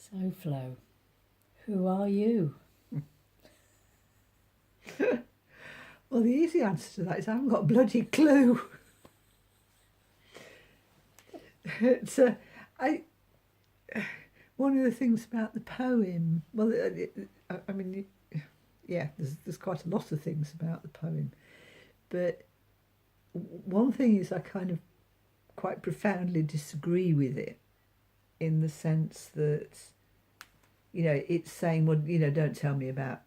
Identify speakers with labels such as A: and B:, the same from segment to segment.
A: So, Flo, who are you?
B: Well, the easy answer to that is I haven't got a bloody clue. it's I one of the things about the poem. Well, I mean, yeah, there's quite a lot of things about the poem, but one thing is I kind of quite profoundly disagree with it, in the sense that it's saying, well, don't tell me about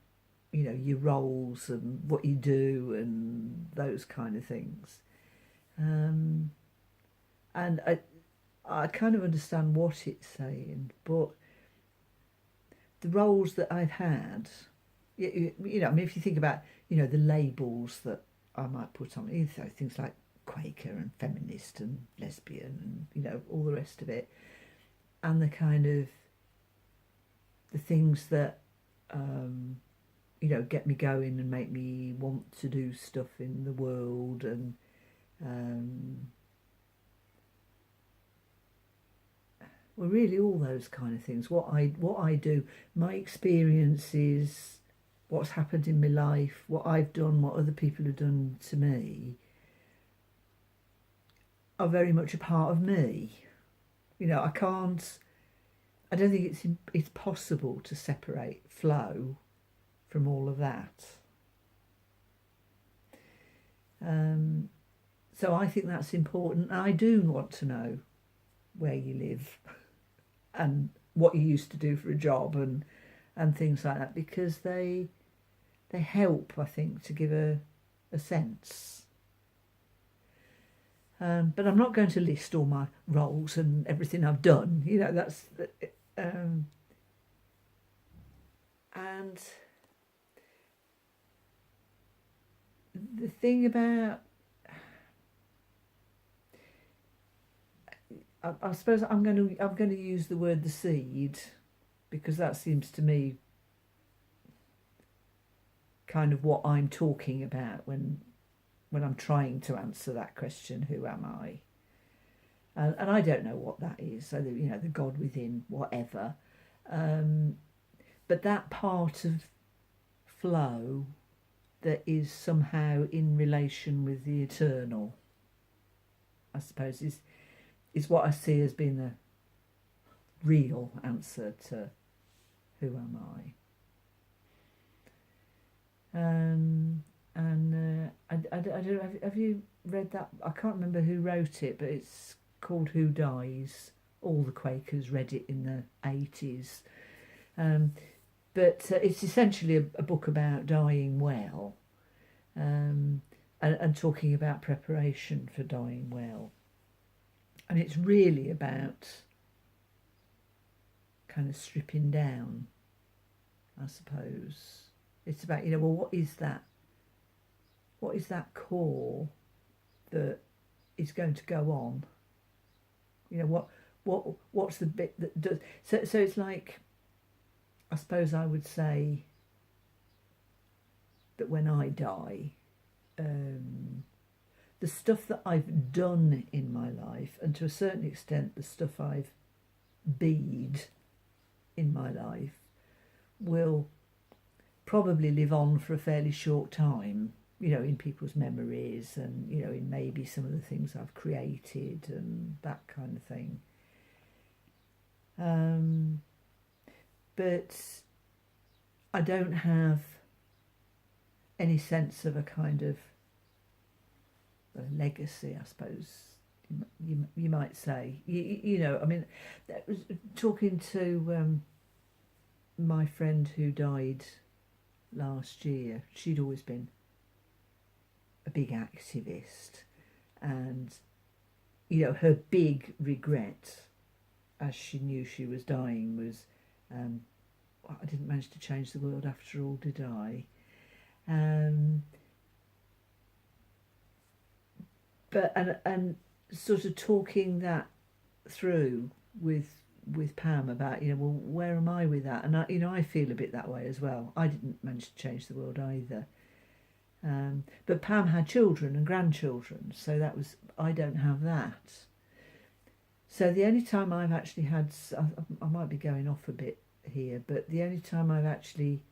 B: your roles and what you do and those kind of things. Um, and I kind of understand what it's saying, but the roles that I've had, I mean, if you think about, the labels that I might put on, things like Quaker and feminist and lesbian and, all the rest of it, and the kind of the things that, get me going and make me want to do stuff in the world, and well, really all those kind of things. What I do, my experiences, what's happened in my life, what I've done, what other people have done to me, are very much a part of me. I can't. I don't think it's possible to separate flow from all of that. So I think that's important. I do want to know where you live and what you used to do for a job, and things like that, because they help, I think, to give a sense. But I'm not going to list all my roles and everything I've done. That's and the thing about, I suppose I'm going to use the word the seed, because that seems to me kind of what I'm talking about when I'm trying to answer that question, who am I? And I don't know what that is. So the God within, whatever. But that part of flow that is somehow in relation with the eternal, I suppose, is what I see as being the real answer to who am I. I don't know, have you read that? I can't remember who wrote it, but it's called Who Dies. All the Quakers read it in the 80s. But it's essentially a book about dying well, and talking about preparation for dying well. And it's really about kind of stripping down, I suppose. It's about, well, what is that core that is going to go on? What's the bit that does, so it's like, I suppose I would say that when I die, the stuff that I've done in my life, and to a certain extent the stuff I've beed in my life, will probably live on for a fairly short time, in people's memories, and, in maybe some of the things I've created and that kind of thing. But I don't have any sense of a kind of a legacy, I suppose you might say. I mean, talking to my friend who died last year, she'd always been a big activist, and her big regret, as she knew she was dying, was, I didn't manage to change the world after all, did I? But and sort of talking that through with Pam about, well, where am I with that? And I feel a bit that way as well. I didn't manage to change the world either. But Pam had children and grandchildren, so that was, I don't have that. So the only time I've actually had, I might be going off a bit here, but the only time I've actually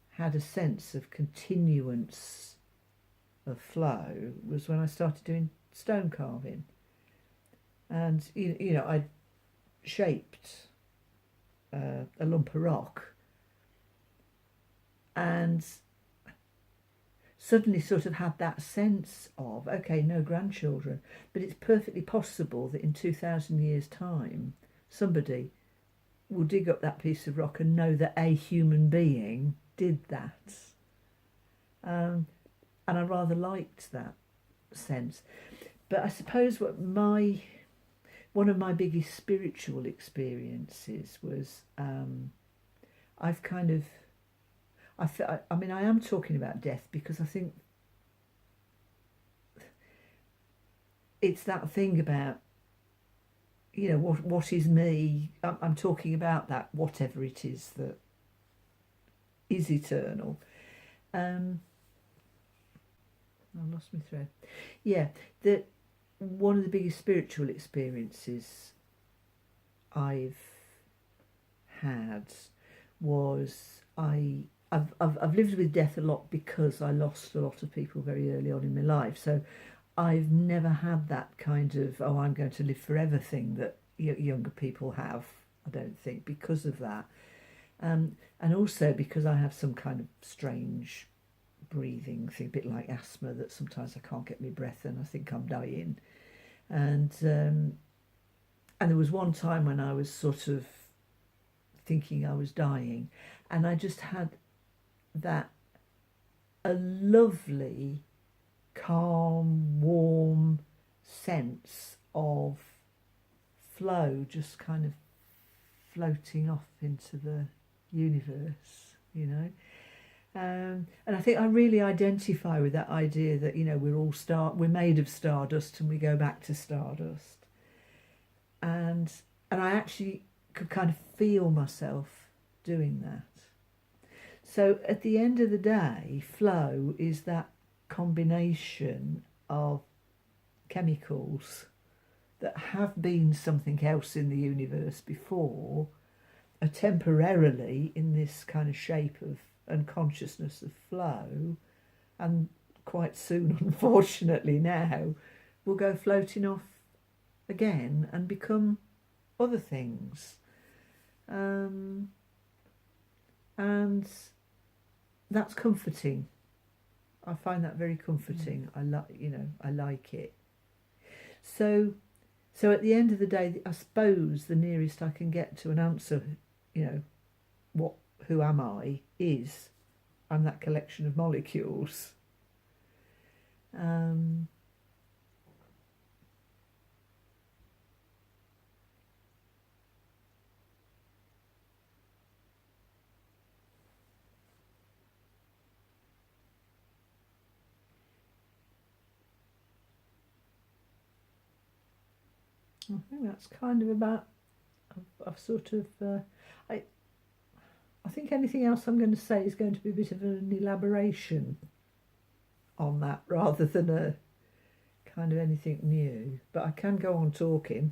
B: had a sense of continuance of flow was when I started doing stone carving. And, I shaped a lump of rock and suddenly sort of had that sense of, okay, no grandchildren, but it's perfectly possible that in 2,000 years' time, somebody will dig up that piece of rock and know that a human being did that. And I rather liked that sense. But I suppose one of my biggest spiritual experiences was I've kind of I mean, I am talking about death because I think it's that thing about, what is me. I'm talking about that whatever it is that is eternal. I lost my thread. Yeah, that one of the biggest spiritual experiences I've had was I've lived with death a lot because I lost a lot of people very early on in my life. So I've never had that kind of, oh, I'm going to live forever thing that younger people have, I don't think, because of that. And also because I have some kind of strange breathing thing, a bit like asthma, that sometimes I can't get my breath and I think I'm dying. And there was one time when I was sort of thinking I was dying, and I just had a lovely, calm, warm sense of flow, just kind of floating off into the universe, And I think I really identify with that idea that we're made of stardust and we go back to stardust, and I actually could kind of feel myself doing that. So at the end of the day, flow is that combination of chemicals that have been something else in the universe before, are temporarily in this kind of shape of and consciousness of flow, and quite soon, unfortunately now, will go floating off again and become other things. And that's comforting. I find that very comforting. I like it. So at the end of the day, I suppose the nearest I can get to an answer, who am I, is I'm that collection of molecules. I think that's kind of about. I've sort of. I think anything else I'm going to say is going to be a bit of an elaboration on that rather than a kind of anything new. But I can go on talking.